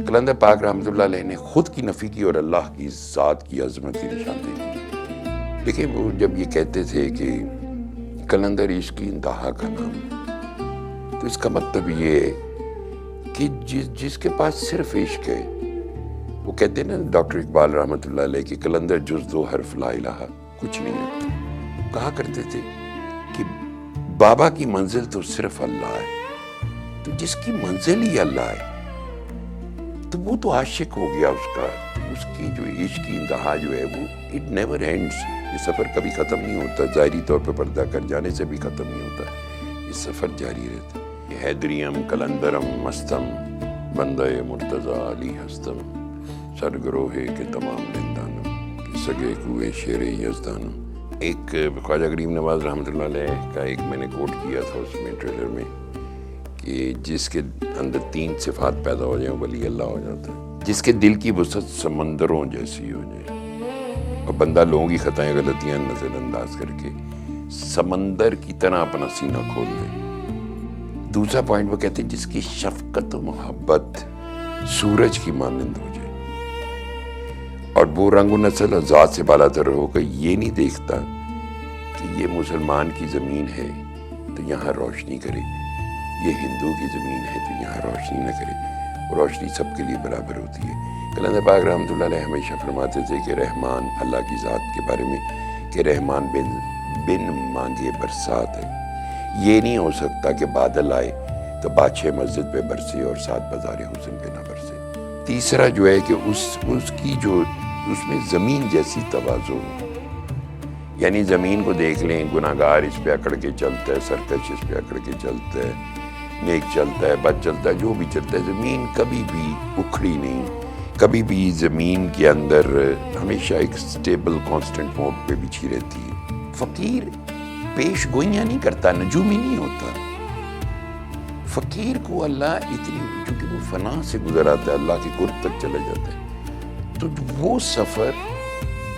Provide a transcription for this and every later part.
کلندر پاک رحمۃ اللہ علیہ نے خود کی نفی کی اور اللہ کی ذات کی عظمت کی نشاندہی کی. دیکھیں وہ جب یہ کہتے تھے کہ کلندر عشق کی انتہا کا نام، تو اس کا مطلب یہ ہے کہ جس کے پاس صرف عشق ہے، وہ کہتے ہیں نا ڈاکٹر اقبال رحمۃ اللہ علیہ کہ کلندر جز دو حرف لا الہ کچھ نہیں ہے. کہا کرتے تھے کہ بابا کی منزل تو صرف اللہ ہے، تو جس کی منزل ہی اللہ ہے تو وہ تو عاشق ہو گیا. اس کی جو عشق کی انتہا جو ہے وہ اٹ نیور اینڈس. یہ سفر کبھی ختم نہیں ہوتا، ظاہری طور پہ پردہ کر جانے سے بھی ختم نہیں ہوتا، یہ سفر جاری رہتا. حیدریم کلندرم مستم بندہ مرتضیٰ علی ہستم سرگروہ کے تمام زندانم کی سگے کوئے شیر یزدانم. ایک خواجہ غریب نواز رحمۃ اللہ علیہ کا ایک میں نے کوٹ کیا تھا اس میں ٹریلر میں کہ جس کے اندر 3 صفات پیدا ہو جائیں ولی اللہ ہو جاتا ہے. جس کے دل کی وسعت سمندروں جیسی ہو جائے اور بندہ لوگوں کی خطائیں غلطیاں نظر انداز کر کے سمندر کی طرح اپنا سینہ کھول دے. دوسرا پوائنٹ وہ کہتے ہیں جس کی شفقت و محبت سورج کی مانند ہو جائے اور وہ رنگ و نسل اور ذات سے بالا تر ہو کر یہ نہیں دیکھتا کہ یہ مسلمان کی زمین ہے تو یہاں روشنی کرے، یہ ہندو کی زمین ہے تو یہاں روشنی نہ کرے. روشنی سب کے لیے برابر ہوتی ہے. کلندر پاک رحمۃ اللہ علیہ ہمیشہ فرماتے تھے کہ رحمان اللہ کی ذات کے بارے میں کہ رحمان بن مانگے برسات ہے. یہ نہیں ہو سکتا کہ بادل آئے تو بادشاہ مسجد پہ برسے اور 7 بازار حسن پہ نہ برسے. تیسرا جو ہے کہ اس کی جو اس میں زمین جیسی تواضع ہو، یعنی زمین کو دیکھ لیں، گناہگار اس پہ اکڑ کے چلتا ہے، سرکش اس پہ اکڑ کے چلتا ہے، نیک چلتا ہے، بد چلتا ہے، جو بھی چلتا ہے، زمین کبھی بھی اکھڑی نہیں. کبھی بھی زمین کے اندر ہمیشہ ایک سٹیبل کانسٹنٹ موڈ پہ بچھی رہتی ہے. فقیر پیش گوئیاں نہیں کرتا، نجومی نہیں ہوتا. فقیر کو اللہ اتنی، چونکہ وہ فنا سے گزر آتا ہے، اللہ کے قرب تک چلا جاتا ہے، تو وہ سفر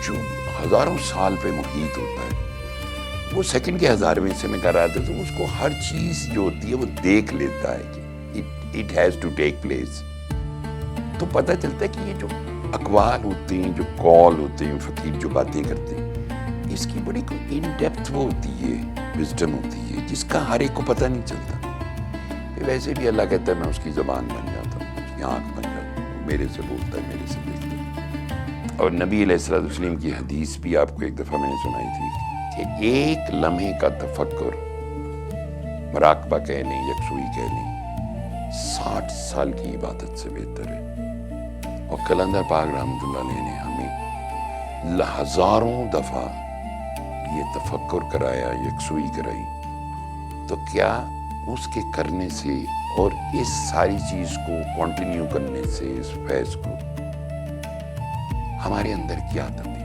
جو ہزاروں سال پہ محیط ہوتا ہے وہ سیکنڈ کے 1000ویں سے میں کر رہا تھا. تو اس کو ہر چیز جو ہوتی ہے وہ دیکھ لیتا ہے کہ it has to take place. تو پتہ چلتا ہے کہ یہ جو اقوال ہوتے ہیں، جو کال ہوتے ہیں، فقیر جو باتیں کرتے ہیں، اس کی بڑی ان ڈیپتھ وہ ہوتی ہے، وزڈم ہوتی ہے جس کا ہر ایک کو پتہ نہیں چلتا. ویسے بھی اللہ کہتا ہے میں اس کی زبان بن جاتا ہوں، اس کی آنکھ بن جاتا ہوں، میرے سے بولتا ہے، میرے سے دیکھتا ہے. اور نبی علیہ الصلوۃ والسلام کی حدیث بھی آپ کو ایک دفعہ میں نے سنائی تھی کہ ایک لمحے کا تفکر، مراقبہ کہہ لیں، یکسوئی کہہ لیں، 60 سال کی عبادت سے بہتر ہے. اور کلندر پاک رحمۃ اللہ علیہ نے ہمیں ہزاروں دفعہ یہ تفکر کرایا، یکسوئی کرائی. تو کیا اس کے کرنے سے اور اس ساری چیز کو کنٹینیو کرنے سے، اس فیض کو، ہمارے اندر کیا تبدیلی